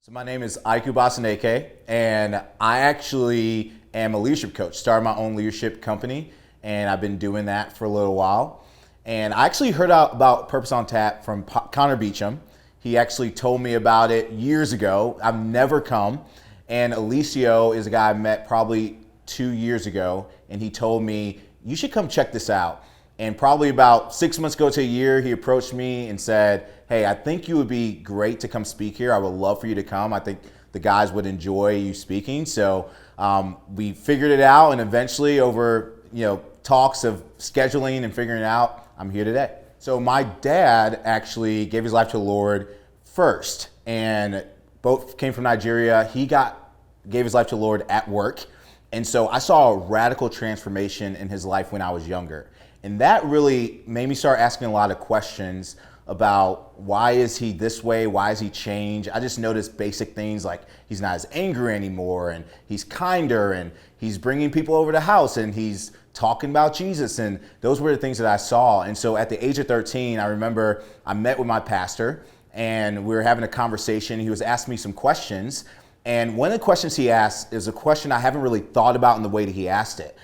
So my name is Ubasineke, and I actually am a leadership coach. Started my own leadership company, and I've been doing that for a little while. And I actually heard out about Purpose on Tap from Connor Beecham. He actually told me about it years ago. I've never come. And Alicio is a guy I met probably 2 years ago, and he told me, you should come check this out. And probably about 6 months ago to a year, he approached me and said, hey, I think you would be great to come speak here. I would love for you to come. I think the guys would enjoy you speaking. So we figured it out, and eventually over talks of scheduling and figuring it out, I'm here today. So my dad actually gave his life to the Lord first, and both came from Nigeria. He gave his life to the Lord at work. And so I saw a radical transformation in his life when I was younger. And that really made me start asking a lot of questions about why is he this way? Why has he changed? I just noticed basic things like he's not as angry anymore, and he's kinder, and he's bringing people over to the house, and he's talking about Jesus. And those were the things that I saw. And so at the age of 13, I remember I met with my pastor, and we were having a conversation. He was asking me some questions. And one of the questions he asked is a question I haven't really thought about in the way that he asked it.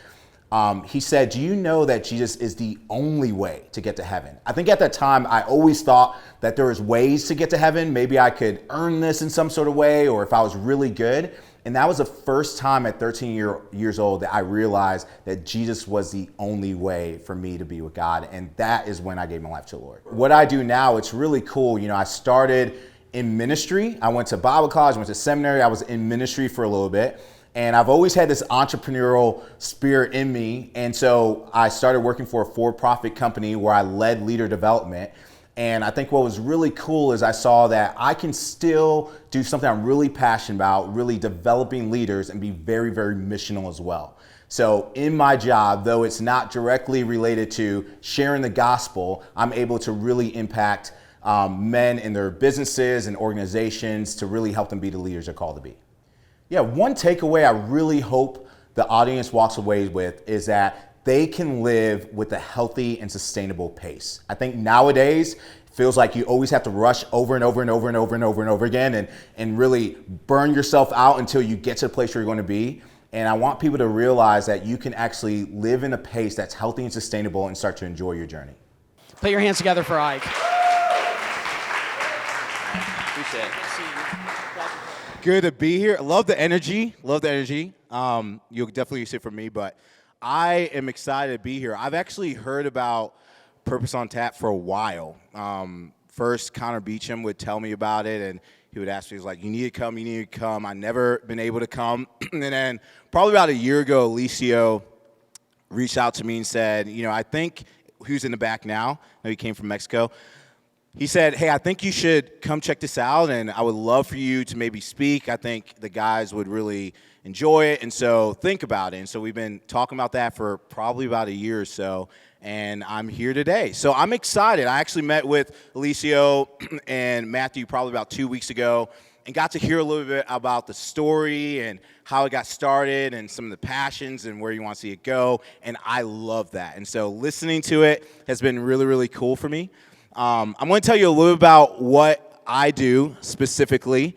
He said, do you know that Jesus is the only way to get to heaven? I think at that time, I always thought that there was ways to get to heaven. Maybe I could earn this in some sort of way, or if I was really good. And that was the first time at 13 years old that I realized that Jesus was the only way for me to be with God. And that is when I gave my life to the Lord. What I do now, it's really cool. I started in ministry. I went to Bible college, went to seminary. I was in ministry for a little bit. And I've always had this entrepreneurial spirit in me. And so I started working for a for-profit company where I led leader development. And I think what was really cool is I saw that I can still do something I'm really passionate about, really developing leaders, and be very, very missional as well. So in my job, though it's not directly related to sharing the gospel, I'm able to really impact men in their businesses and organizations to really help them be the leaders they're called to be. Yeah, one takeaway I really hope the audience walks away with is that they can live with a healthy and sustainable pace. I think nowadays it feels like you always have to rush over and over and over and over and over and over again and really burn yourself out until you get to the place where you're going to be. And I want people to realize that you can actually live in a pace that's healthy and sustainable and start to enjoy your journey. Put your hands together for Ike. Appreciate it. Good to be here. Love the energy. Love the energy. You'll definitely see it from me, but I am excited to be here. I've actually heard about Purpose on Tap for a while. First, Connor Beecham would tell me about it, and he would ask me, he's like, you need to come, you need to come. I've never been able to come. And then probably about a year ago, Alicio reached out to me and said, I think, who's in the back now? I know he came from Mexico. He said, hey, I think you should come check this out, and I would love for you to maybe speak. I think the guys would really enjoy it, and so think about it. And so we've been talking about that for probably about a year or so, and I'm here today. So I'm excited. I actually met with Alicio and Matthew probably about 2 weeks ago and got to hear a little bit about the story and how it got started and some of the passions and where you want to see it go, and I love that. And so listening to it has been really, really cool for me. I'm going to tell you a little about what I do specifically.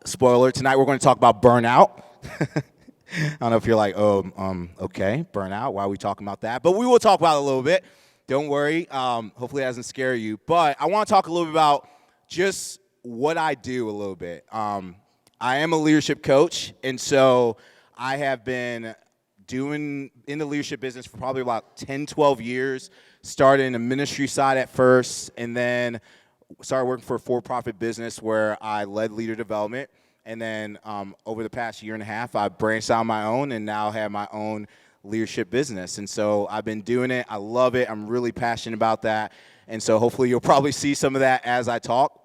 Spoiler, tonight we're going to talk about burnout. I don't know if you're like, okay, burnout. Why are we talking about that? But we will talk about it a little bit. Don't worry. Hopefully it doesn't scare you. But I want to talk a little bit about just what I do a little bit. I am a leadership coach, and so I have been doing in the leadership business for probably about 10, 12 years. Started in the ministry side at first, and then started working for a for-profit business where I led leader development. And then over the past year and a half, I branched out on my own and now have my own leadership business. And so I've been doing it. I love it. I'm really passionate about that. And so hopefully you'll probably see some of that as I talk.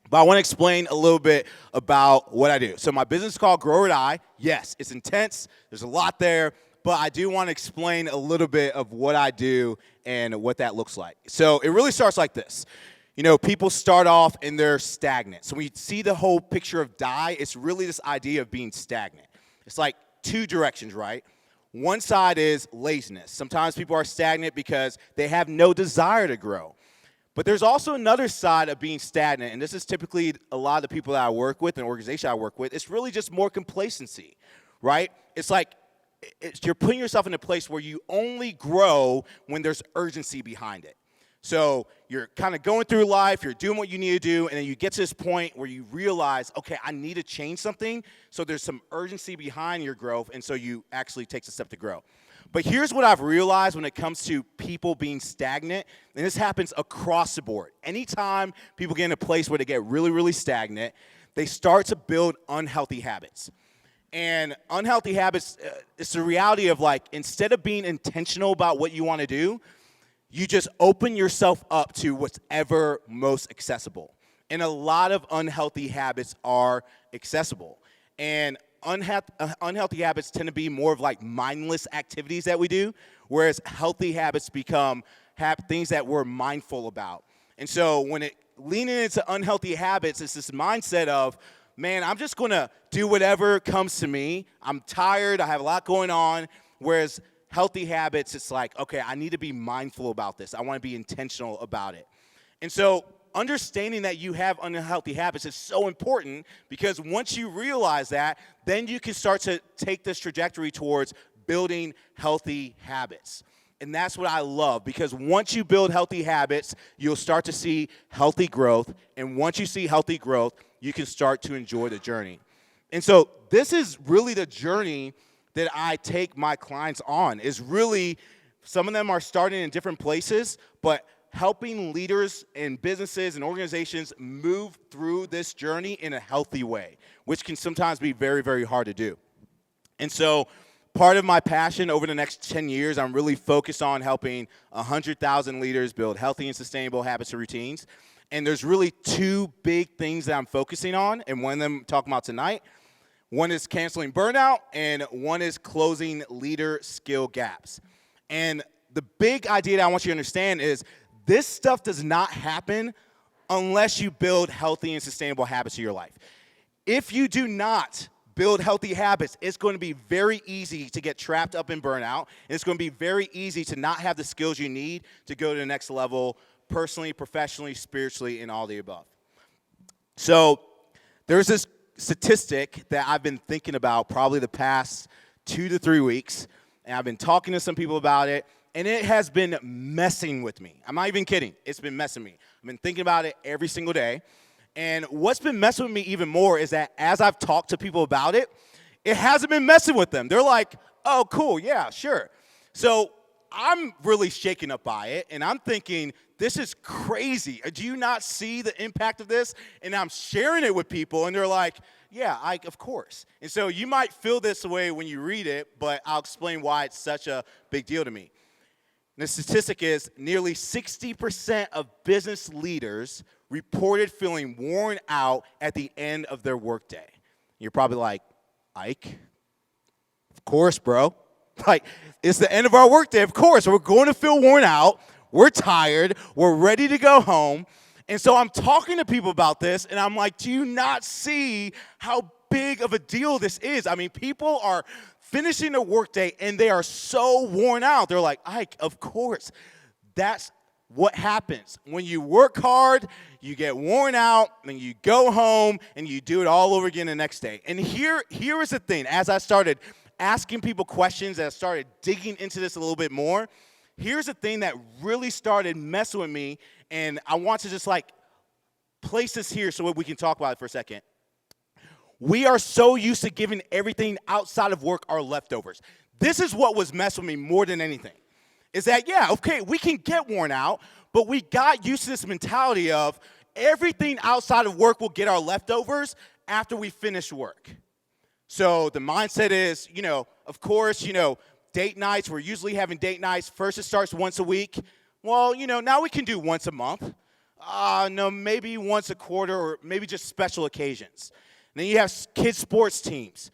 But I want to explain a little bit about what I do. So my business is called Grow or Die. Yes, it's intense. There's a lot there. But I do want to explain a little bit of what I do and what that looks like. So it really starts like this. People start off and they're stagnant. So when you see the whole picture of die, it's really this idea of being stagnant. It's like two directions, right? One side is laziness. Sometimes people are stagnant because they have no desire to grow. But there's also another side of being stagnant, and this is typically a lot of the people that I work with and organization I work with. It's really just more complacency, right? It's like you're putting yourself in a place where you only grow when there's urgency behind it. So you're kind of going through life, you're doing what you need to do, and then you get to this point where you realize, okay, I need to change something. So there's some urgency behind your growth, and so you actually take a step to grow. But here's what I've realized when it comes to people being stagnant, and this happens across the board. Anytime people get in a place where they get really, really stagnant, they start to build unhealthy habits. And unhealthy habits, it's the reality of like, instead of being intentional about what you want to do, you just open yourself up to whatever most accessible. And a lot of unhealthy habits are accessible. And unhealthy habits tend to be more of like mindless activities that we do, whereas healthy habits become things that we're mindful about. And so when leaning into unhealthy habits, it's this mindset of, man, I'm just going to do whatever comes to me. I'm tired. I have a lot going on. Whereas healthy habits, it's like, okay, I need to be mindful about this. I want to be intentional about it. And so understanding that you have unhealthy habits is so important, because once you realize that, then you can start to take this trajectory towards building healthy habits. And that's what I love, because once you build healthy habits, you'll start to see healthy growth. And once you see healthy growth, you can start to enjoy the journey. And so this is really the journey that I take my clients on, is really, some of them are starting in different places, but helping leaders and businesses and organizations move through this journey in a healthy way, which can sometimes be very, very hard to do. And so part of my passion over the next 10 years, I'm really focused on helping 100,000 leaders build healthy and sustainable habits and routines. And there's really two big things that I'm focusing on, and one of them I'm talking about tonight. One is canceling burnout, and one is closing leader skill gaps. And the big idea that I want you to understand is this stuff does not happen unless you build healthy and sustainable habits in your life. If you do not build healthy habits, it's going to be very easy to get trapped up in burnout. And it's going to be very easy to not have the skills you need to go to the next level personally, professionally, spiritually, and all the above. So there's this statistic that I've been thinking about probably the past 2 to 3 weeks, and I've been talking to some people about it, and it has been messing with me. I'm not even kidding. It's been messing me. I've been thinking about it every single day. And what's been messing with me even more is that as I've talked to people about it, it hasn't been messing with them. They're like, oh, cool, yeah, sure. So I'm really shaken up by it, and I'm thinking, this is crazy. Do you not see the impact of this? And I'm sharing it with people, and they're like, yeah, of course. And so you might feel this way when you read it, but I'll explain why it's such a big deal to me. And the statistic is nearly 60% of business leaders reported feeling worn out at the end of their workday. You're probably like, Ike, of course, bro. Like, it's the end of our workday. Of course, we're going to feel worn out. We're tired. We're ready to go home. And so I'm talking to people about this, and I'm like, do you not see how big of a deal this is? I mean, people are finishing their workday, and they are so worn out. They're like, Ike, of course. That's what happens. When you work hard, you get worn out, and you go home, and you do it all over again the next day. And here is the thing. As I started asking people questions, as I started digging into this a little bit more, here's the thing that really started messing with me, and I want to just like place this here so we can talk about it for a second. We are so used to giving everything outside of work our leftovers. This is what was messing with me more than anything. Is that, yeah, okay, we can get worn out, but we got used to this mentality of everything outside of work will get our leftovers after we finish work. So the mindset is, of course, date nights, we're usually having date nights. First it starts once a week. Well, now we can do once a month. No, maybe once a quarter, or maybe just special occasions. And then you have kids' sports teams.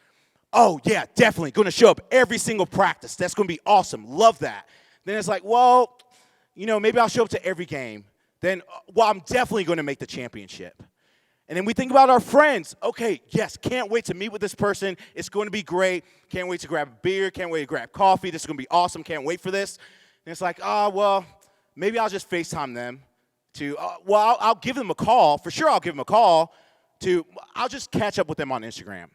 Oh, yeah, definitely going to show up every single practice. That's going to be awesome. Love that. Then it's like, well, maybe I'll show up to every game. Then, I'm definitely going to make the championship. And then we think about our friends. Okay, yes, can't wait to meet with this person. It's going to be great. Can't wait to grab a beer. Can't wait to grab coffee. This is going to be awesome. Can't wait for this. And it's like, well, maybe I'll just FaceTime them. to, I'll give them a call. For sure, I'll give them a call. I'll just catch up with them on Instagram.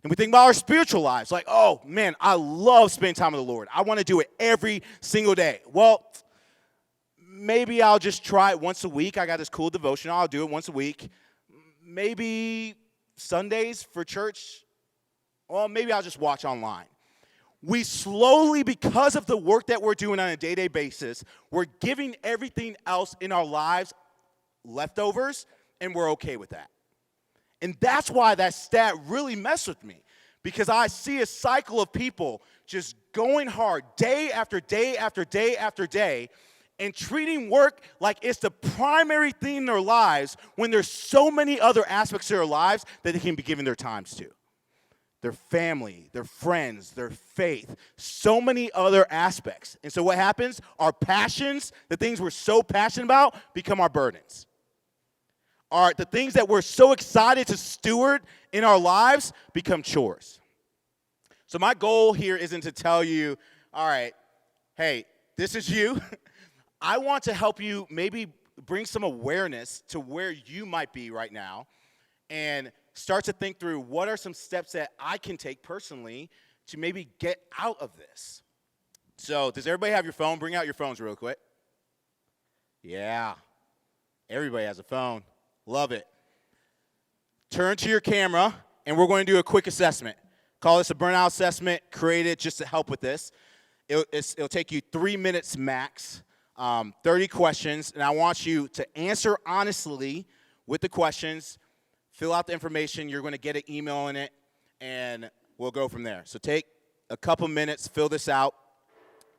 And we think about our spiritual lives. Like, oh, man, I love spending time with the Lord. I want to do it every single day. Well, maybe I'll just try it once a week. I got this cool devotional. I'll do it once a week. Maybe Sundays for church. Well, maybe I'll just watch online. We slowly, because of the work that we're doing on a day-to-day basis, we're giving everything else in our lives leftovers, and we're okay with that. And that's why that stat really messed with me, because I see a cycle of people just going hard day after day after day after day and treating work like it's the primary thing in their lives when there's so many other aspects of their lives that they can be giving their times to. Their family, their friends, their faith, so many other aspects. And so what happens? Our passions, the things we're so passionate about, become our burdens. The things that we're so excited to steward in our lives become chores. So my goal here isn't to tell you, all right, hey, this is you. I want to help you maybe bring some awareness to where you might be right now and start to think through what are some steps that I can take personally to maybe get out of this. So does everybody have your phone? Bring out your phones real quick. Yeah, everybody has a phone. Love it. Turn to your camera, and we're going to do a quick assessment. Call this a burnout assessment. Create it just to help with this. It'll take you 3 minutes max, 30 questions, and I want you to answer honestly with the questions. Fill out the information. You're going to get an email in it, and we'll go from there. So take a couple minutes, fill this out,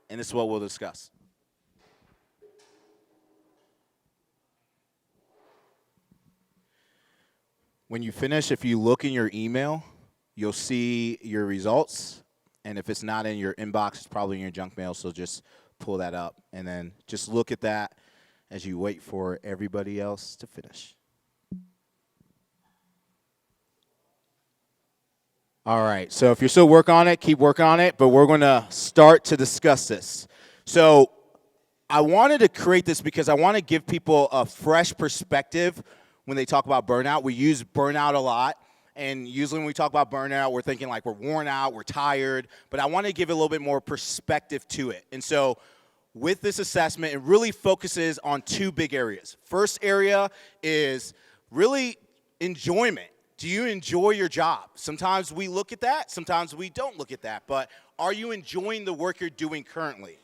and this is what we'll discuss. When you finish, if you look in your email, you'll see your results. And if it's not in your inbox, it's probably in your junk mail, so just pull that up. And then just look at that as you wait for everybody else to finish. All right, so if you're still working on it, keep working on it, but we're going to start to discuss this. So I wanted to create this because I want to give people a fresh perspective when they talk about burnout. We use burnout a lot, and usually when we talk about burnout, we're thinking like we're worn out, we're tired, but I want to give a little bit more perspective to it. And so with this assessment, it really focuses on two big areas. First area is really enjoyment. Do you enjoy your job? Sometimes we look at that, sometimes we don't look at that, but are you enjoying the work you're doing currently?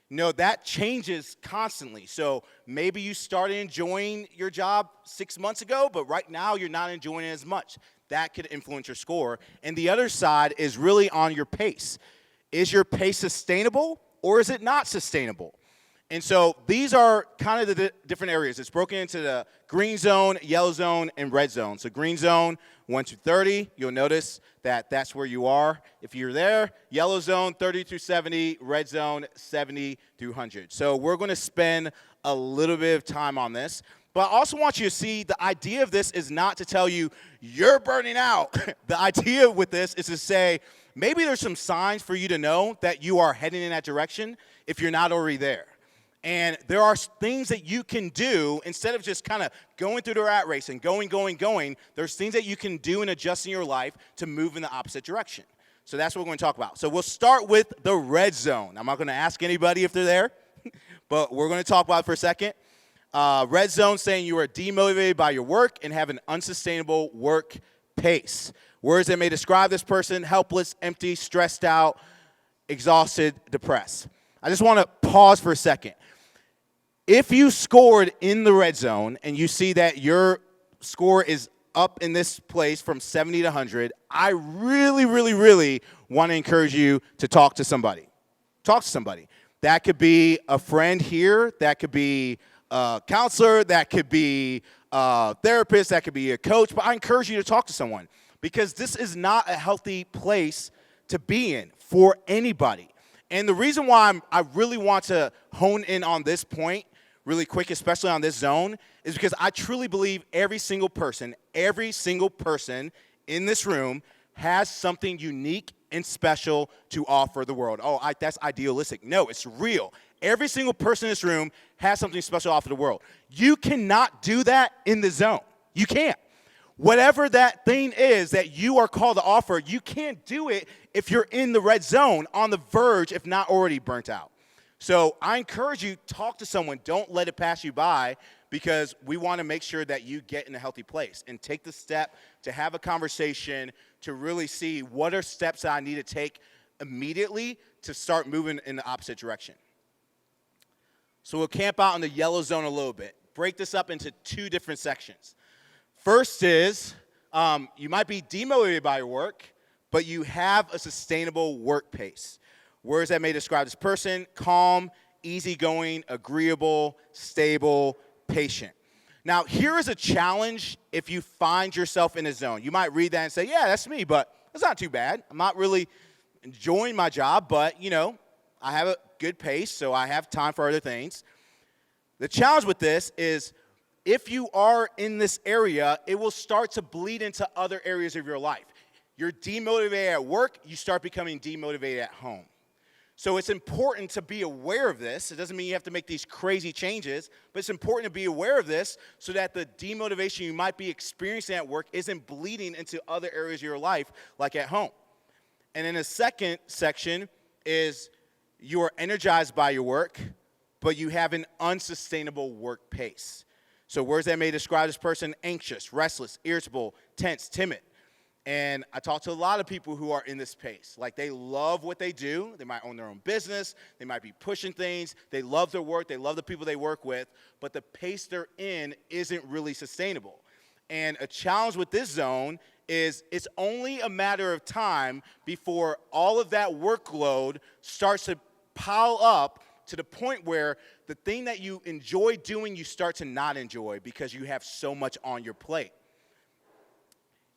No, that changes constantly. So maybe you started enjoying your job 6 months ago, but right now you're not enjoying it as much. That could influence your score. And the other side is really on your pace. Is your pace sustainable or is it not sustainable? And so these are kind of the different areas. It's broken into the green zone, yellow zone, and red zone. So green zone, 1 through 30, you'll notice that that's where you are. If you're there, yellow zone, 30 through 70, red zone, 70 through 100. So we're going to spend a little bit of time on this. But I also want you to see the idea of this is not to tell you you're burning out. The idea with this is to say maybe there's some signs for you to know that you are heading in that direction if you're not already there. And there are things that you can do instead of just kind of going through the rat race and going. There's things that you can do in adjusting your life to move in the opposite direction. So that's what we're going to talk about. So we'll start with the red zone. I'm not going to ask anybody if they're there, but we're going to talk about it for a second. Red zone saying you are demotivated by your work and have an unsustainable work pace. Words that may describe this person: helpless, empty, stressed out, exhausted, depressed. I just want to pause for a second. If you scored in the red zone and you see that your score is up in this place from 70 to 100, I really, really, really want to encourage you to talk to somebody. Talk to somebody. That could be a friend here. That could be a counselor. That could be a therapist. That could be a coach. But I encourage you to talk to someone because this is not a healthy place to be in for anybody. And the reason why I really want to hone in on this point really quick, especially on this zone, is because I truly believe every single person in this room has something unique and special to offer the world. Oh, that's idealistic. No, it's real. Every single person in this room has something special offer the world. You cannot do that in the zone. You can't. Whatever that thing is that you are called to offer, you can't do it if you're in the red zone, on the verge, if not already burnt out. So I encourage you, talk to someone. Don't let it pass you by, because we want to make sure that you get in a healthy place and take the step to have a conversation to really see what are steps that I need to take immediately to start moving in the opposite direction. So we'll camp out in the yellow zone a little bit. Break this up into two different sections. First is you might be demotivated by your work, but you have a sustainable work pace. Words that may describe this person: calm, easygoing, agreeable, stable, patient. Now, here is a challenge if you find yourself in a zone. You might read that and say, yeah, that's me, but it's not too bad. I'm not really enjoying my job, but, I have a good pace, so I have time for other things. The challenge with this is, if you are in this area, it will start to bleed into other areas of your life. You're demotivated at work, you start becoming demotivated at home. So it's important to be aware of this. It doesn't mean you have to make these crazy changes, but it's important to be aware of this so that the demotivation you might be experiencing at work isn't bleeding into other areas of your life, like at home. And then the second section is you are energized by your work, but you have an unsustainable work pace. So words that may describe this person: anxious, restless, irritable, tense, timid. And I talk to a lot of people who are in this pace. Like, they love what they do. They might own their own business. They might be pushing things. They love their work. They love the people they work with. But the pace they're in isn't really sustainable. And a challenge with this zone is it's only a matter of time before all of that workload starts to pile up to the point where the thing that you enjoy doing, you start to not enjoy because you have so much on your plate.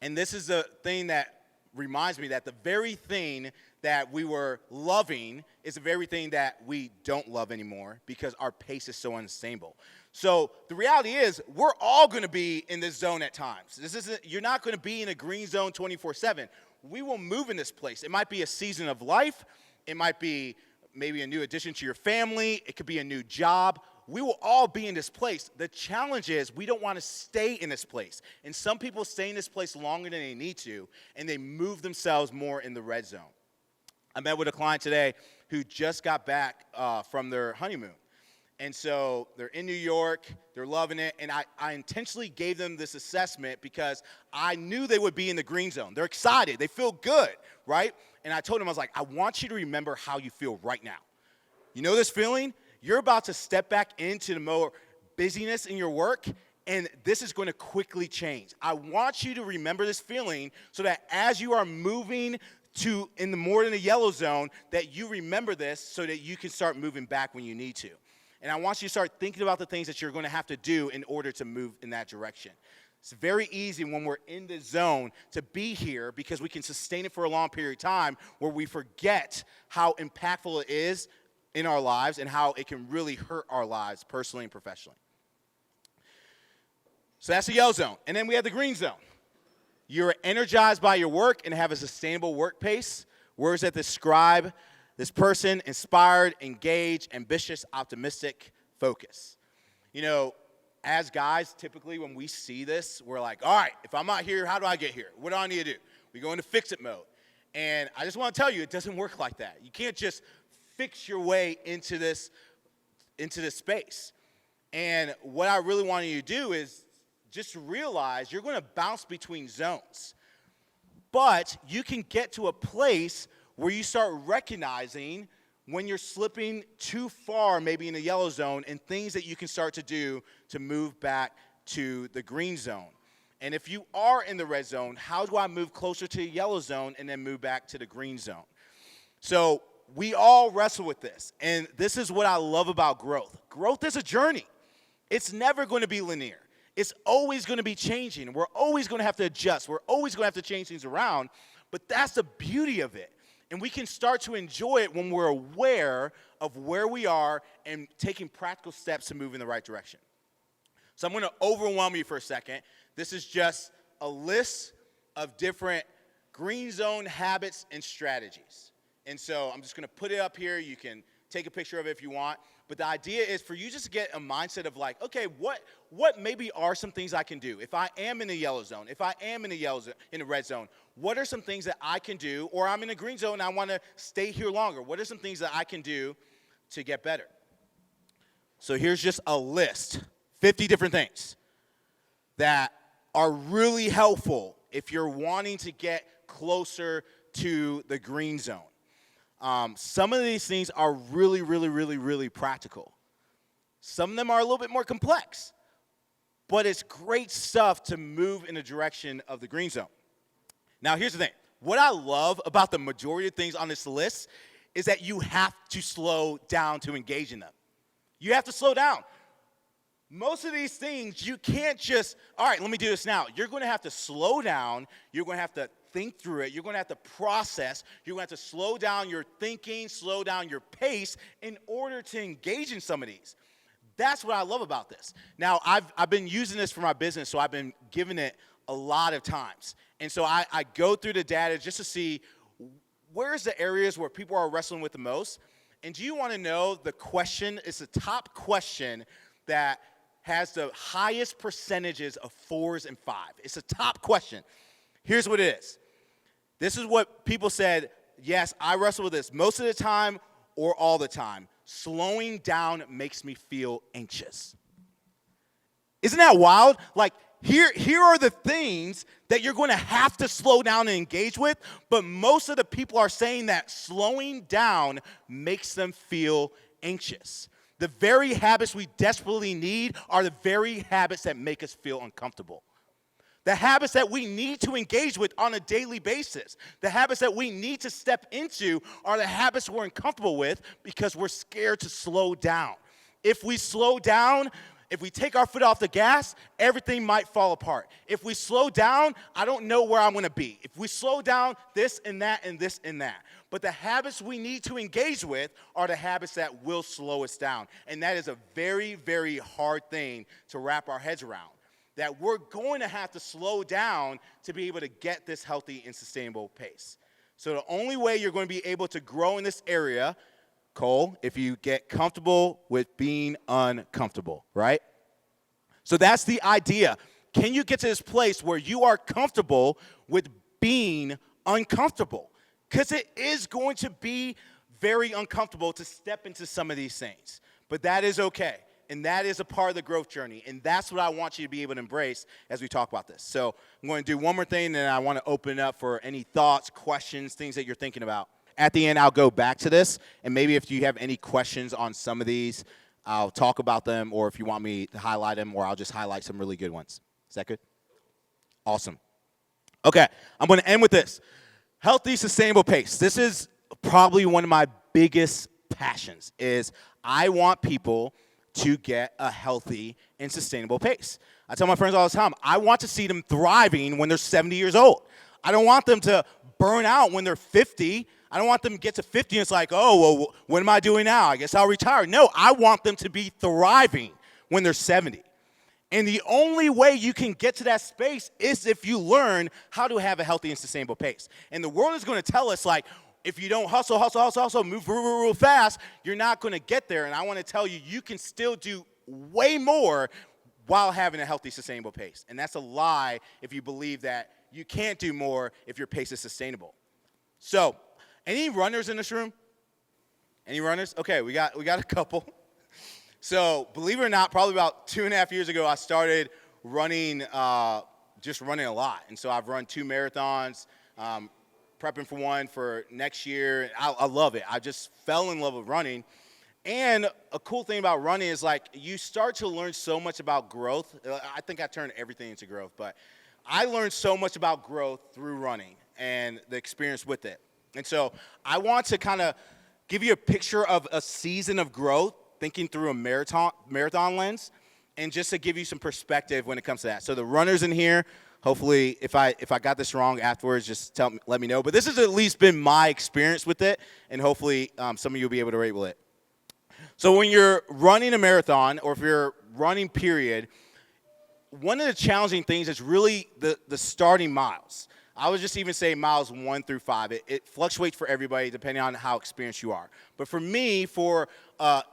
And this is the thing that reminds me that the very thing that we were loving is the very thing that we don't love anymore because our pace is so unstable. So the reality is, we're all going to be in this zone at times. You're not going to be in a green zone 24/7. We will move in this place. It might be a season of life. It might be maybe a new addition to your family. It could be a new job. We will all be in this place. The challenge is we don't want to stay in this place. And some people stay in this place longer than they need to, and they move themselves more in the red zone. I met with a client today who just got back from their honeymoon. And so they're in New York, they're loving it, and I intentionally gave them this assessment because I knew they would be in the green zone. They're excited, they feel good, right? And I told them, I was like, I want you to remember how you feel right now. You know this feeling? You're about to step back into the more busyness in your work, and this is going to quickly change. I want you to remember this feeling so that as you are moving to in the more in the yellow zone, that you remember this so that you can start moving back when you need to. And I want you to start thinking about the things that you're going to have to do in order to move in that direction. It's very easy when we're in the zone to be here because we can sustain it for a long period of time where we forget how impactful it is in our lives and how it can really hurt our lives personally and professionally. So that's the yellow zone. And then we have the green zone. You're energized by your work and have a sustainable work pace. Words that describe this person: inspired, engaged, ambitious, optimistic, focused. As guys, typically when we see this, we're like, all right, if I'm not here, how do I get here? What do I need to do? We go into fix-it mode. And I just want to tell you, it doesn't work like that. You can't just fix your way into this space. And what I really want you to do is just realize you're going to bounce between zones. But you can get to a place where you start recognizing when you're slipping too far, maybe in the yellow zone, and things that you can start to do to move back to the green zone. And if you are in the red zone, how do I move closer to the yellow zone and then move back to the green zone? So we all wrestle with this, and this is what I love about growth. Growth is a journey. It's never going to be linear. It's always going to be changing. We're always going to have to adjust. We're always going to have to change things around, but that's the beauty of it. And we can start to enjoy it when we're aware of where we are and taking practical steps to move in the right direction. So I'm going to overwhelm you for a second. This is just a list of different green zone habits and strategies. And so I'm just going to put it up here. You can take a picture of it if you want. But the idea is for you just to get a mindset of like, okay, what maybe are some things I can do? If I am in the yellow zone, if I am in the yellow zone, in the red zone, what are some things that I can do? Or I'm in the green zone and I want to stay here longer. What are some things that I can do to get better? So here's just a list, 50 different things that are really helpful if you're wanting to get closer to the green zone. Some of these things are really, really, really, really practical. Some of them are a little bit more complex, but it's great stuff to move in the direction of the green zone. Now, here's the thing. What I love about the majority of things on this list is that you have to slow down to engage in them. You have to slow down. Most of these things, you can't just, all right, let me do this now. You're going to have to slow down. You're going to have to think through it. You're going to have to process. You're going to have to slow down your thinking, slow down your pace in order to engage in some of these. That's what I love about this. Now, I've been using this for my business, so I've been giving it a lot of times. And so I go through the data just to see where's the areas where people are wrestling with the most. And do you want to know the question? It's the top question that has the highest percentages of 4s and 5s. It's a top question. Here's what it is. This is what people said, yes, I wrestle with this most of the time or all the time. Slowing down makes me feel anxious. Isn't that wild? Like, here are the things that you're going to have to slow down and engage with, but most of the people are saying that slowing down makes them feel anxious. The very habits we desperately need are the very habits that make us feel uncomfortable. The habits that we need to engage with on a daily basis, the habits that we need to step into are the habits we're uncomfortable with because we're scared to slow down. If we slow down, if we take our foot off the gas, everything might fall apart. If we slow down, I don't know where I'm going to be. If we slow down, this and that and this and that. But the habits we need to engage with are the habits that will slow us down. And that is a very, very hard thing to wrap our heads around. That we're going to have to slow down to be able to get this healthy and sustainable pace. So the only way you're going to be able to grow in this area, Cole, if you get comfortable with being uncomfortable, right? So that's the idea. Can you get to this place where you are comfortable with being uncomfortable? Because it is going to be very uncomfortable to step into some of these things. But that is okay. And that is a part of the growth journey. And that's what I want you to be able to embrace as we talk about this. So I'm going to do one more thing, and then I want to open it up for any thoughts, questions, things that you're thinking about. At the end, I'll go back to this, and maybe if you have any questions on some of these, I'll talk about them, or if you want me to highlight them, or I'll just highlight some really good ones. Is that good? Awesome. Okay, I'm going to end with this. Healthy, sustainable pace. This is probably one of my biggest passions, is I want people to get a healthy and sustainable pace. I tell my friends all the time, I want to see them thriving when they're 70 years old. I don't want them to burn out when they're 50. I don't want them to get to 50 and it's like, oh, well, what am I doing now? I guess I'll retire. No, I want them to be thriving when they're 70. And the only way you can get to that space is if you learn how to have a healthy and sustainable pace. And the world is going to tell us, like, if you don't hustle, move real fast, you're not going to get there. And I want to tell you, you can still do way more while having a healthy, sustainable pace. And that's a lie if you believe that you can't do more if your pace is sustainable. So, any runners in this room? Any runners? Okay, we got a couple. So, believe it or not, probably about 2.5 years ago, I started running, just running a lot. And so I've run 2 marathons, prepping for one for next year. I love it. I just fell in love with running. And a cool thing about running is, like, you start to learn so much about growth. I think I turned everything into growth, but I learned so much about growth through running and the experience with it. And so I want to kind of give you a picture of a season of growth, thinking through a marathon lens, and just to give you some perspective when it comes to that. So the runners in here, hopefully, if I got this wrong afterwards, just let me know. But this has at least been my experience with it, and hopefully some of you will be able to relate with it. So when you're running a marathon, or if you're running period, one of the challenging things is really the starting miles. I would just even say miles 1 through 5. It fluctuates for everybody depending on how experienced you are. But for me, for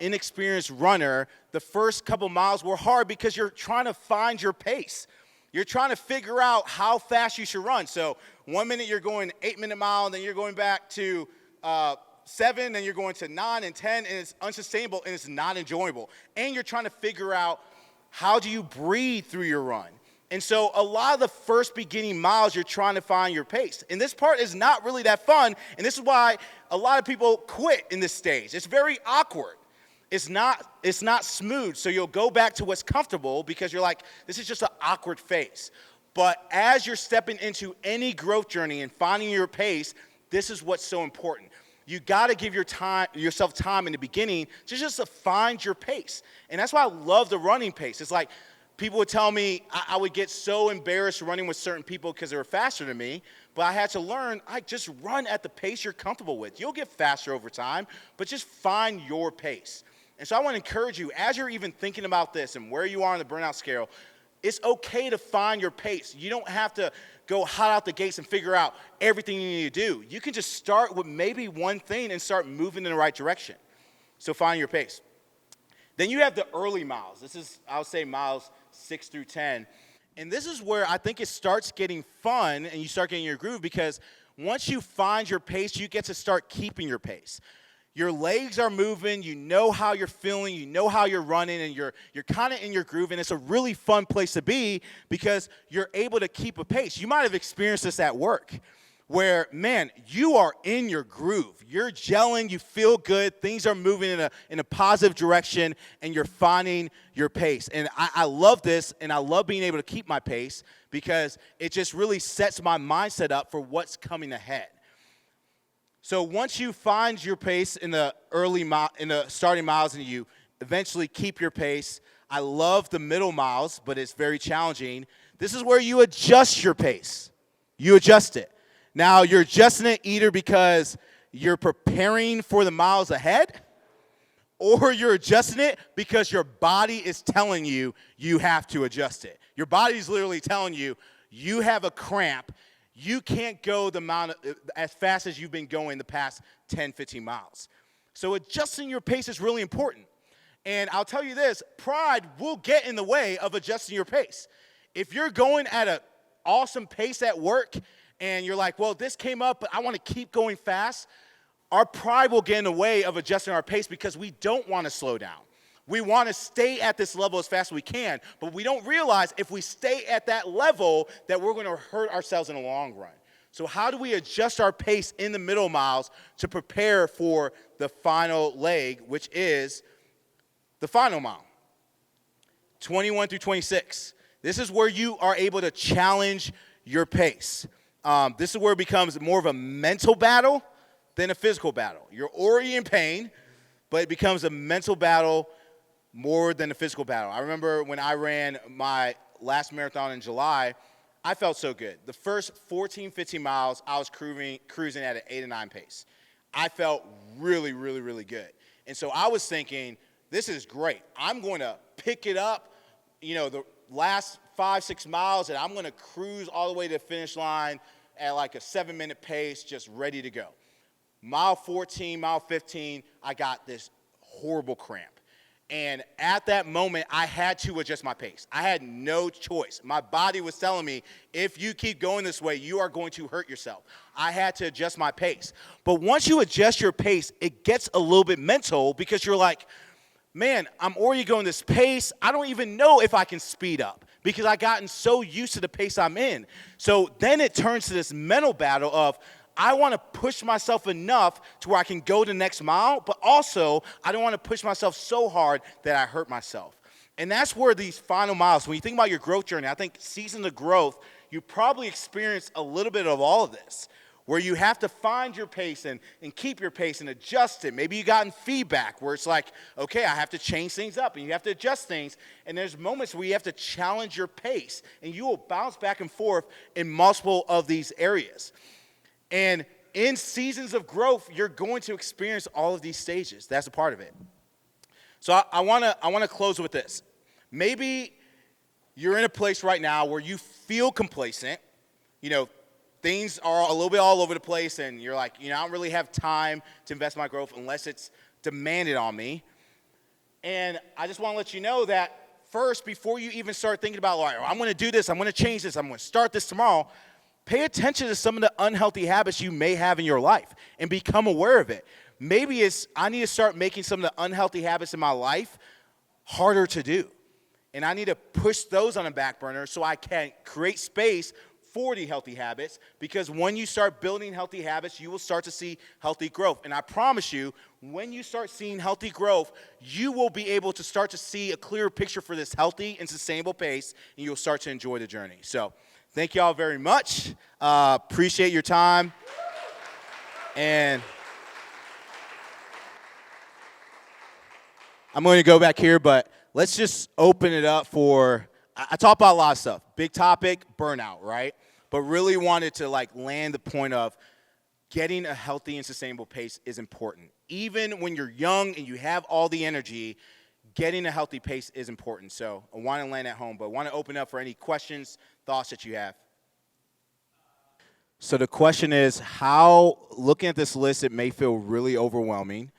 inexperienced runner, the first couple miles were hard because you're trying to find your pace. You're trying to figure out how fast you should run. So 1 minute you're going 8-minute mile, and then you're going back to 7, then you're going to 9 and 10, and it's unsustainable and it's not enjoyable. And you're trying to figure out how do you breathe through your run. And so a lot of the first beginning miles, you're trying to find your pace. And this part is not really that fun, and this is why a lot of people quit in this stage. It's very awkward. It's not smooth, so you'll go back to what's comfortable because you're like, this is just an awkward phase. But as you're stepping into any growth journey and finding your pace, this is what's so important. You got to give yourself time in the beginning just to find your pace. And that's why I love the running pace. It's like, people would tell me I would get so embarrassed running with certain people because they were faster than me, but I had to learn, just run at the pace you're comfortable with. You'll get faster over time, but just find your pace. And so I want to encourage you, as you're even thinking about this and where you are on the burnout scale, it's okay to find your pace. You don't have to go hot out the gates and figure out everything you need to do. You can just start with maybe one thing and start moving in the right direction. So find your pace. Then you have the early miles. This is, I would say, miles 6 through 10. And this is where I think it starts getting fun and you start getting your groove, because once you find your pace, you get to start keeping your pace. Your legs are moving, you know how you're feeling, you know how you're running, and you're kind of in your groove, and it's a really fun place to be because you're able to keep a pace. You might have experienced this at work where, man, you are in your groove. You're gelling, you feel good, things are moving in a positive direction, and you're finding your pace. And I love this, and I love being able to keep my pace because it just really sets my mindset up for what's coming ahead. So once you find your pace in the starting miles and you eventually keep your pace, I love the middle miles, but it's very challenging. This is where you adjust your pace. You adjust it. Now, you're adjusting it either because you're preparing for the miles ahead, or you're adjusting it because your body is telling you you have to adjust it. Your body's literally telling you you have a cramp. You can't go as fast as you've been going the past 10, 15 miles. So adjusting your pace is really important. And I'll tell you this, pride will get in the way of adjusting your pace. If you're going at an awesome pace at work and you're like, well, this came up, but I want to keep going fast, our pride will get in the way of adjusting our pace because we don't want to slow down. We want to stay at this level as fast as we can, but we don't realize if we stay at that level that we're going to hurt ourselves in the long run. So how do we adjust our pace in the middle miles to prepare for the final leg, which is the final mile, 21 through 26. This is where you are able to challenge your pace. This is where it becomes more of a mental battle than a physical battle. You're already in pain, but it becomes a mental battle more than a physical battle. I remember when I ran my last marathon in July, I felt so good. The first 14, 15 miles, I was cruising at an 8 or 9 pace. I felt really, really, really good. And so I was thinking, this is great. I'm going to pick it up, the last 5, 6 miles, and I'm going to cruise all the way to the finish line at like a 7-minute pace, just ready to go. Mile 14, mile 15, I got this horrible cramp. And at that moment, I had to adjust my pace. I had no choice. My body was telling me, if you keep going this way, you are going to hurt yourself. I had to adjust my pace. But once you adjust your pace, it gets a little bit mental because you're like, man, I'm already going this pace. I don't even know if I can speed up because I've gotten so used to the pace I'm in. So then it turns to this mental battle of, I want to push myself enough to where I can go the next mile, but also I don't want to push myself so hard that I hurt myself. And that's where these final miles, when you think about your growth journey, I think seasons of growth, you probably experience a little bit of all of this, where you have to find your pace and keep your pace and adjust it. Maybe you've gotten feedback where it's like, okay, I have to change things up, and you have to adjust things. And there's moments where you have to challenge your pace, and you will bounce back and forth in multiple of these areas. And in seasons of growth, you're going to experience all of these stages. That's a part of it. So I want to close with this. Maybe you're in a place right now where you feel complacent. things are a little bit all over the place, and you're like, I don't really have time to invest in my growth unless it's demanded on me. And I just want to let you know that first, before you even start thinking about, all right, I'm going to do this, I'm going to change this, I'm going to start this tomorrow, pay attention to some of the unhealthy habits you may have in your life and become aware of it. Maybe it's I need to start making some of the unhealthy habits in my life harder to do. And I need to push those on the back burner so I can create space for the healthy habits, because when you start building healthy habits, you will start to see healthy growth. And I promise you, when you start seeing healthy growth, you will be able to start to see a clearer picture for this healthy and sustainable pace, and you'll start to enjoy the journey. So thank you all very much. Appreciate your time. And I'm going to go back here, but let's just open it up for, I talk about a lot of stuff. Big topic, burnout, right? But really wanted to land the point of getting a healthy and sustainable pace is important. Even when you're young and you have all the energy, getting a healthy pace is important. So I want to land at home, but I want to open up for any questions, thoughts that you have. So the question is, how, looking at this list, it may feel really overwhelming,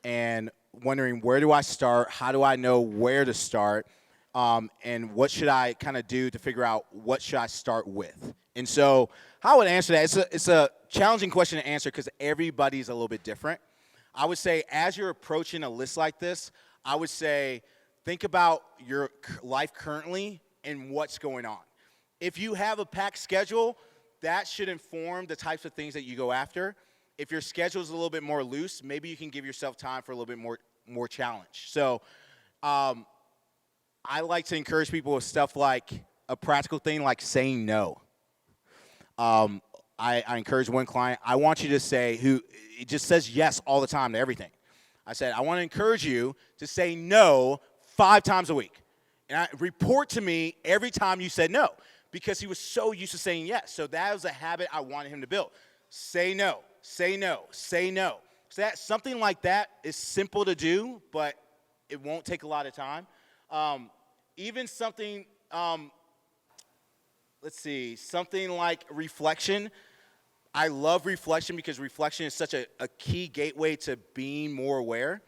and wondering, where do I start? How do I know where to start? And what should I kind of do to figure out what should I start with? And so how I would answer that, it's a challenging question to answer because everybody's a little bit different. I would say, as you're approaching a list like this, I would say think about your life currently and what's going on. If you have a packed schedule, that should inform the types of things that you go after. If your schedule is a little bit more loose, maybe you can give yourself time for a little bit more challenge. So I like to encourage people with stuff like a practical thing like saying no. I encourage one client, I want you to say, who just says yes all the time to everything. I said, I want to encourage you to say no 5 times a week. And report to me every time you said no, because he was so used to saying yes. So that was a habit I wanted him to build. Say no, say no, say no. So that something like that is simple to do, but it won't take a lot of time. Even something, something like reflection. I love reflection because reflection is such a key gateway to being more aware.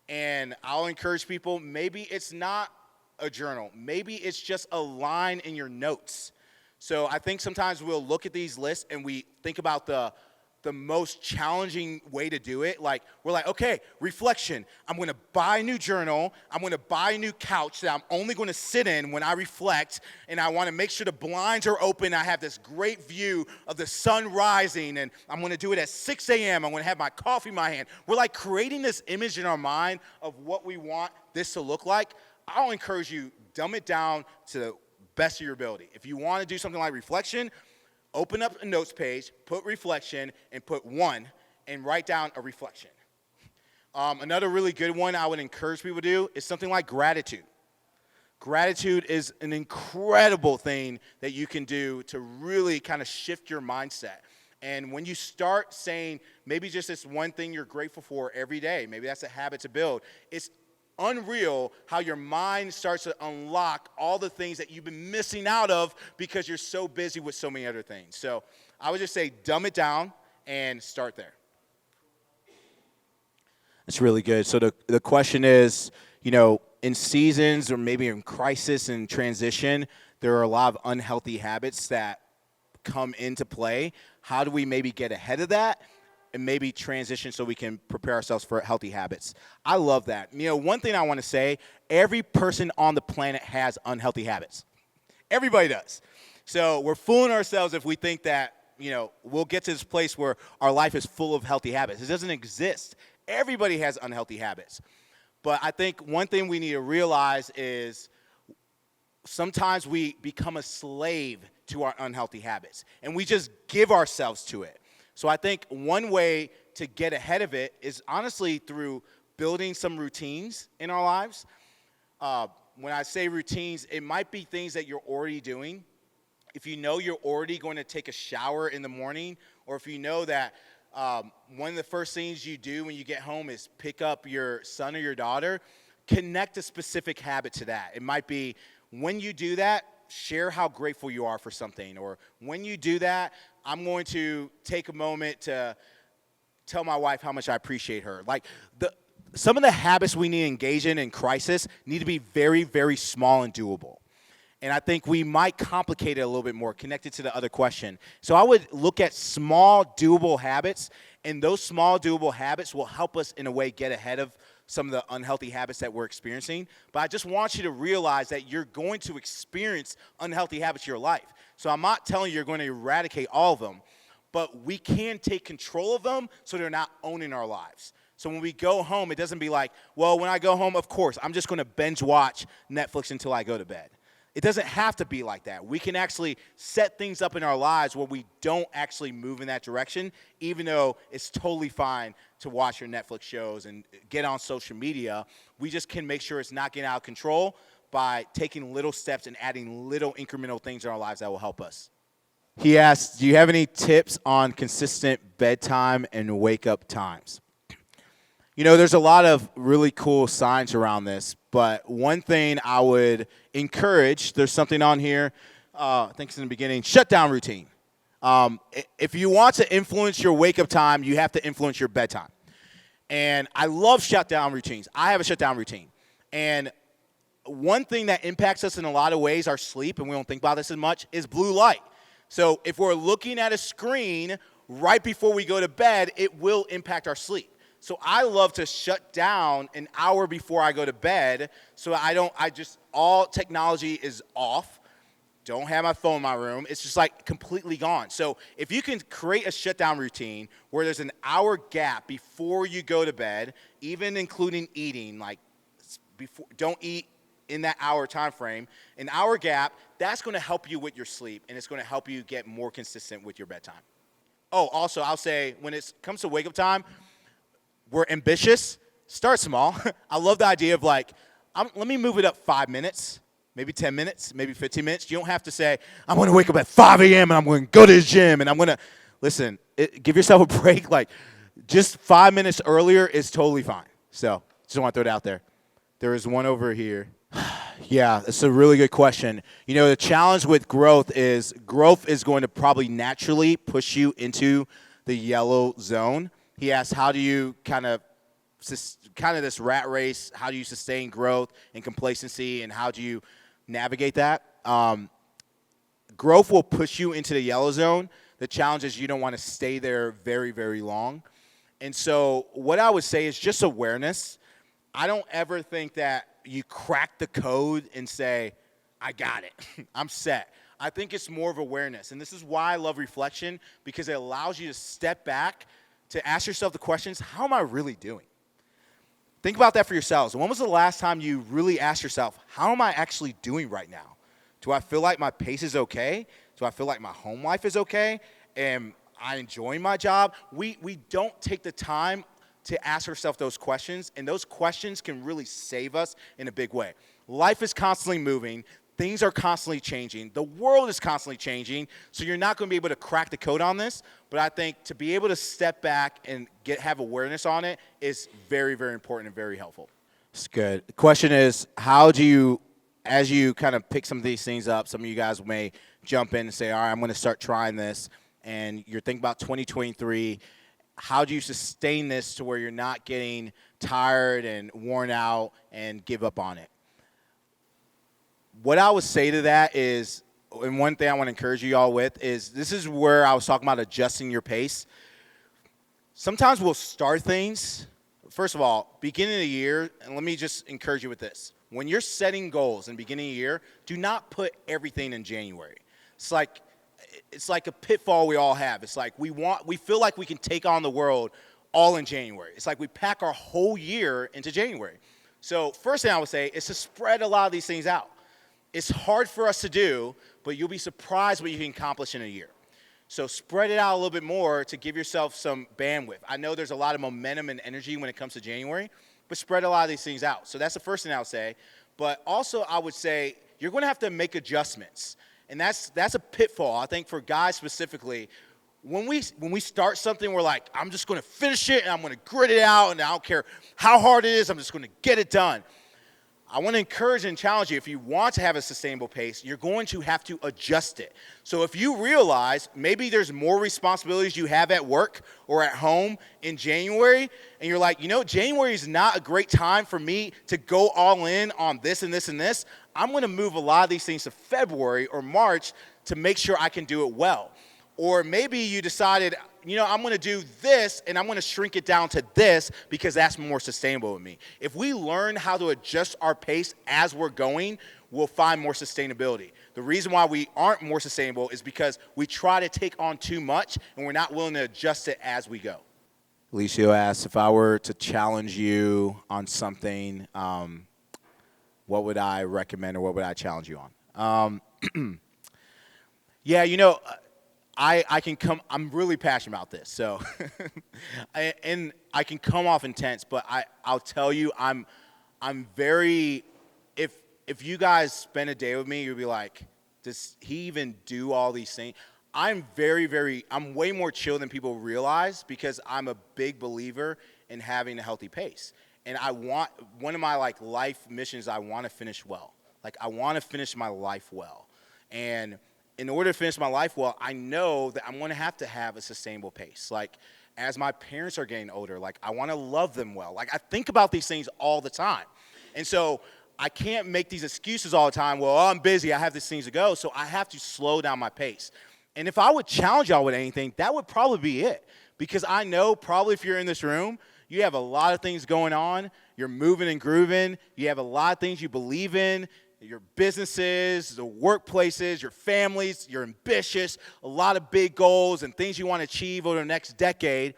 And I'll encourage people, maybe it's not a journal. Maybe it's just a line in your notes. So I think sometimes we'll look at these lists and we think about the most challenging way to do it. Like, we're like, okay, reflection. I'm going to buy a new journal. I'm going to buy a new couch that I'm only going to sit in when I reflect. And I want to make sure the blinds are open. I have this great view of the sun rising. And I'm going to do it at 6 a.m. I'm going to have my coffee in my hand. We're like creating this image in our mind of what we want this to look like. I'll encourage you, dumb it down to the best of your ability. If you want to do something like reflection, open up a notes page, put reflection, and put 1, and write down a reflection. Another really good one I would encourage people to do is something like gratitude. Gratitude is an incredible thing that you can do to really kind of shift your mindset. And when you start saying maybe just this one thing you're grateful for every day, maybe that's a habit to build, it's unreal how your mind starts to unlock all the things that you've been missing out of because you're so busy with so many other things. So I would just say dumb it down and start there. That's really good. So the question is, in seasons or maybe in crisis and transition, there are a lot of unhealthy habits that come into play. How do we maybe get ahead of that and maybe transition so we can prepare ourselves for healthy habits? I love that. One thing I want to say, every person on the planet has unhealthy habits. Everybody does. So we're fooling ourselves if we think that, we'll get to this place where our life is full of healthy habits. It doesn't exist. Everybody has unhealthy habits. But I think one thing we need to realize is sometimes we become a slave to our unhealthy habits, and we just give ourselves to it. So I think one way to get ahead of it is honestly through building some routines in our lives. When I say routines, it might be things that you're already doing. If you know you're already going to take a shower in the morning, or if you know that one of the first things you do when you get home is pick up your son or your daughter, connect a specific habit to that. It might be when you do that, share how grateful you are for something. Or when you do that, I'm going to take a moment to tell my wife how much I appreciate her. Like, some of the habits we need to engage in crisis need to be very, very small and doable. And I think we might complicate it a little bit more, connected to the other question. So I would look at small, doable habits, and those small, doable habits will help us, in a way, get ahead of some of the unhealthy habits that we're experiencing. But I just want you to realize that you're going to experience unhealthy habits in your life. So I'm not telling you you're going to eradicate all of them, but we can take control of them so they're not owning our lives. So when we go home, it doesn't be like, well, when I go home, of course, I'm just going to binge watch Netflix until I go to bed. It doesn't have to be like that. We can actually set things up in our lives where we don't actually move in that direction, even though it's totally fine to watch your Netflix shows and get on social media. We just can make sure it's not getting out of control by taking little steps and adding little incremental things in our lives that will help us. He asked, do you have any tips on consistent bedtime and wake-up times? You know, there's a lot of really cool science around this, but one thing I would encourage, there's something on here, I think it's in the beginning, shutdown routine. If you want to influence your wake-up time, you have to influence your bedtime. And I love shutdown routines. I have a shutdown routine. And one thing that impacts us in a lot of ways, our sleep, and we don't think about this as much, is blue light. So if we're looking at a screen right before we go to bed, it will impact our sleep. So I love to shut down an hour before I go to bed so all technology is off. Don't have my phone in my room. It's just like completely gone. So if you can create a shutdown routine where there's an hour gap before you go to bed, even including eating, like don't eat in that hour time frame, an hour gap, that's going to help you with your sleep, and it's going to help you get more consistent with your bedtime. Oh, also, I'll say when it comes to wake-up time, we're ambitious. Start small. I love the idea of let me move it up 5 minutes, maybe 10 minutes, maybe 15 minutes. You don't have to say, I'm going to wake up at 5 a.m. and I'm going to go to the gym and I'm going to, listen, give yourself a break. Like, just 5 minutes earlier is totally fine. So just want to throw it out there. There is one over here. Yeah, it's a really good question. You know, the challenge with growth is going to probably naturally push you into the yellow zone. He asked, how do you kind of this rat race, how do you sustain growth and complacency, and how do you navigate that? Growth will push you into the yellow zone. The challenge is you don't want to stay there very, very long. And so what I would say is just awareness. I don't ever think that you crack the code and say, I got it, I'm set. I think it's more of awareness. And this is why I love reflection, because it allows you to step back to ask yourself the questions, how am I really doing? Think about that for yourselves. When was the last time you really asked yourself, how am I actually doing right now? Do I feel like my pace is okay? Do I feel like my home life is okay? Am I enjoying my job? We don't take the time to ask ourselves those questions, and those questions can really save us in a big way. Life is constantly moving. Things are constantly changing. The world is constantly changing, so you're not going to be able to crack the code on this. But I think to be able to step back and have awareness on it is very, very important and very helpful. That's good. The question is, how do you, as you kind of pick some of these things up, some of you guys may jump in and say, all right, I'm going to start trying this, and you're thinking about 2023, how do you sustain this to where you're not getting tired and worn out and give up on it? What I would say to that is, and one thing I want to encourage you all with is, this is where I was talking about adjusting your pace. Sometimes we'll start things. First of all, beginning of the year, and let me just encourage you with this. When you're setting goals in the beginning of the year, do not put everything in January. It's like a pitfall we all have. It's like we feel like we can take on the world all in January. It's like we pack our whole year into January. So first thing I would say is to spread a lot of these things out. It's hard for us to do, but you'll be surprised what you can accomplish in a year. So spread it out a little bit more to give yourself some bandwidth. I know there's a lot of momentum and energy when it comes to January, but spread a lot of these things out. So that's the first thing I would say. But also I would say you're going to have to make adjustments. And that's a pitfall, I think, for guys specifically. When we start something, we're like, I'm just going to finish it, and I'm going to grit it out, and I don't care how hard it is, I'm just going to get it done. I want to encourage and challenge you, if you want to have a sustainable pace, you're going to have to adjust it. So if you realize maybe there's more responsibilities you have at work or at home in January, and you're like, January is not a great time for me to go all in on this and this and this, I'm going to move a lot of these things to February or March to make sure I can do it well. Or maybe you decided, I'm going to do this and I'm going to shrink it down to this because that's more sustainable with me. If we learn how to adjust our pace as we're going, we'll find more sustainability. The reason why we aren't more sustainable is because we try to take on too much and we're not willing to adjust it as we go. Alicia asks, if I were to challenge you on something, what would I recommend or what would I challenge you on? I can come, I'm really passionate about this, so, and I can come off intense, but I'll tell you, I'm very, if you guys spend a day with me, you'll be like, does he even do all these things? I'm I'm way more chill than people realize because I'm a big believer in having a healthy pace. And one of my life missions, I want to finish well. I want to finish my life well. And in order to finish my life well, I know that I'm going to have a sustainable pace. As my parents are getting older, I want to love them well. I think about these things all the time. And so I can't make these excuses all the time. Well, I'm busy. I have these things to go. So I have to slow down my pace. And if I would challenge y'all with anything, that would probably be it. Because I know probably if you're in this room, you have a lot of things going on. You're moving and grooving. You have a lot of things you believe in. Your businesses, the workplaces, your families, you're ambitious, a lot of big goals and things you want to achieve over the next decade.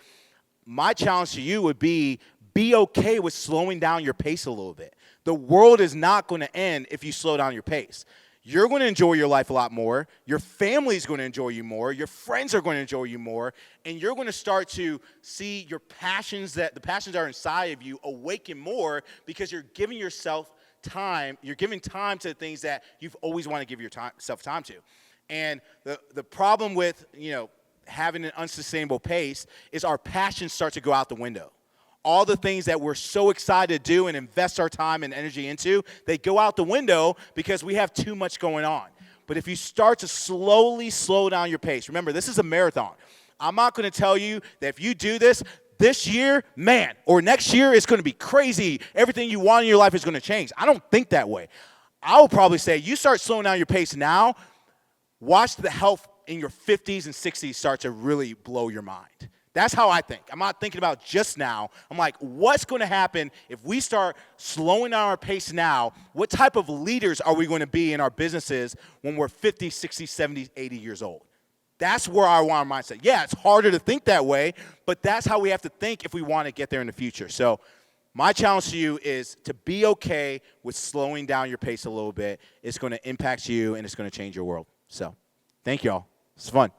My challenge to you would be okay with slowing down your pace a little bit. The world is not going to end if you slow down your pace. You're going to enjoy your life a lot more. Your family's going to enjoy you more. Your friends are going to enjoy you more. And you're going to start to see the passions that are inside of you awaken more because you're giving yourself time, you're giving time to the things that you've always wanted to give yourself time to. And the problem with, having an unsustainable pace is our passions start to go out the window. All the things that we're so excited to do and invest our time and energy into, they go out the window because we have too much going on. But if you start to slowly slow down your pace, remember, this is a marathon. I'm not going to tell you that if you do this year, man, or next year, it's going to be crazy. Everything you want in your life is going to change. I don't think that way. I will probably say you start slowing down your pace now, watch the health in your 50s and 60s start to really blow your mind. That's how I think. I'm not thinking about just now. I'm like, what's going to happen if we start slowing down our pace now? What type of leaders are we going to be in our businesses when we're 50, 60, 70, 80 years old? That's where I want our mindset. Yeah, it's harder to think that way, but that's how we have to think if we want to get there in the future. So my challenge to you is to be okay with slowing down your pace a little bit. It's going to impact you, and it's going to change your world. So thank you all. It's fun.